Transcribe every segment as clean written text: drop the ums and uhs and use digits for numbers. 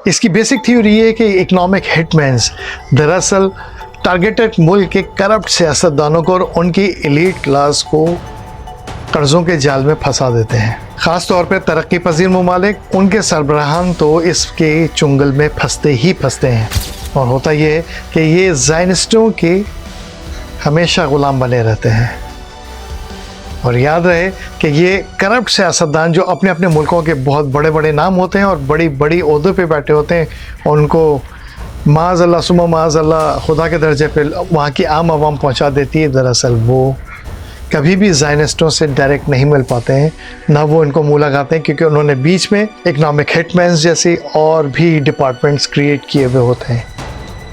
इसकी basic theory ये है कि इकोनॉमिक हिटमैन्स दरअसल टारगेटेड मुल्क के करप्ट सियासतदानों को और उनकी एलीट क्लास को कर्ज़ों के जाल में फंसा देते हैं। ख़ास तौर पर तरक्की पजीर ममालिक, उनके सरबराहान तो इसके चुंगल में फंसते ही फंसते हैं। और होता ये है कि ये ज़ायनिस्टों के हमेशा ग़ुलाम बने रहते हैं। और याद रहे कि ये करप्ट सियासतदान जो अपने अपने मुल्कों के बहुत बड़े बड़े नाम होते हैं और बड़ी बड़ी ओहदों पे बैठे होते हैं, उनको माज़अल्लाह सुम्मा माज़अल्लाह खुदा के दर्जे पे वहाँ की आम आवाम पहुँचा देती है। दरअसल वो कभी भी ज़ायनिस्टों से डायरेक्ट नहीं मिल पाते हैं, ना वो इनको मुँह लगाते हैं, क्योंकि उन्होंने बीच में इकनॉमिक हिटमैन्स जैसी और भी डिपार्टमेंट्स क्रिएट किए हुए होते हैं।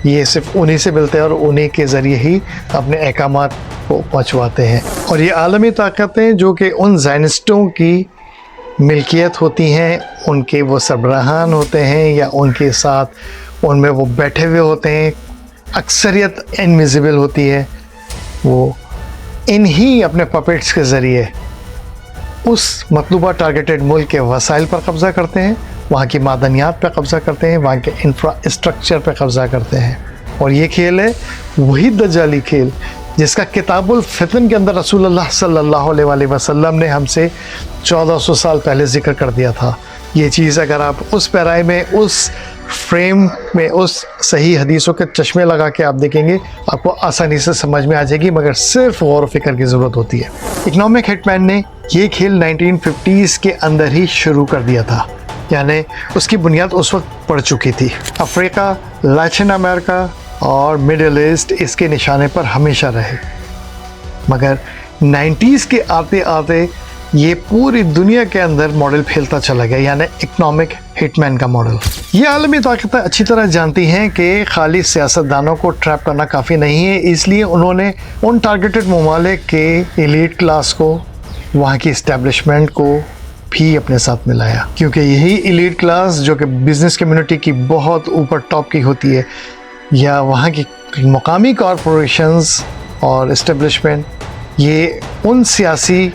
ये सिर्फ उन्हीं से मिलते हैं और उन्हीं के ज़रिए ही अपने अहकामात को पहुँचवाते हैं। और ये आलमी ताकतें जो कि उन ज़ायनिस्टों की मिल्कियत होती हैं, उनके वो सरबराहान होते हैं या उनके साथ उनमें वो बैठे हुए होते हैं, अक्सरियत इनविजिबल होती है। वो इन्हीं अपने पपेट्स के ज़रिए उस मतलूबा टारगेटेड मुल्क के वसाइल पर कब्ज़ा करते हैं, वहाँ की मादनियात पर कब्ज़ा करते हैं, वहाँ के इंफ्रास्ट्रक्चर पर कब्ज़ा करते हैं। और ये खेल है वही दज्जाली खेल जिसका किताबुल फितन के अंदर रसूलुल्लाह सल्लल्लाहु अलैहि वसल्लम ने हमसे 1400 साल पहले ज़िक्र कर दिया था। ये चीज़ अगर आप उस पैराए में, उस फ्रेम में, उस सही हदीसों के चश्मे लगा के आप देखेंगे, आपको आसानी से समझ में आ जाएगी, मगर सिर्फ गौर व फिक्र की ज़रूरत होती है। इकनॉमिक हिटमैन ने ये खेल 1950s के अंदर ही शुरू कर दिया था, यानी उसकी बुनियाद उस वक्त पड़ चुकी थी। अफ्रीका, लैटिन अमेरिका और मिडल ईस्ट इसके निशाने पर हमेशा रहे, मगर 90s के आते आते ये पूरी दुनिया के अंदर मॉडल फैलता चला गया, यानी इकनॉमिक हिटमैन का मॉडल। ये आलमी ताकतें अच्छी तरह जानती हैं कि खाली सियासतदानों को ट्रैप करना काफ़ी नहीं है, इसलिए उन्होंने उन टारगेटेड ममालिक के एलीट क्लास को, वहाँ की इस्टेब्लिशमेंट को भी अपने साथ मिलाया, क्योंकि यही एलीट क्लास जो कि बिज़नेस कम्युनिटी की बहुत ऊपर टॉप की होती है, या वहाँ की मुकामी कॉरपोरेशंस और इस्टेब्लिशमेंट, ये उन सियासी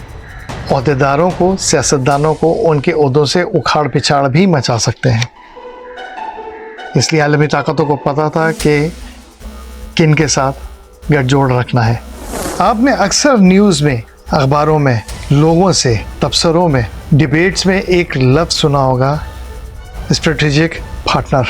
ओहदेदारों को, सियासतदानों को उनके ओहदों से उखाड़ पिछाड़ भी मचा सकते हैं। इसलिए आलमी ताकतों को पता था कि किन के साथ गठजोड़ रखना है। आपने अक्सर न्यूज़ में, अखबारों में, लोगों से, तबसरों में, डिबेट्स में एक लफ्ज़ सुना होगा, स्ट्रेटेजिक पार्टनर।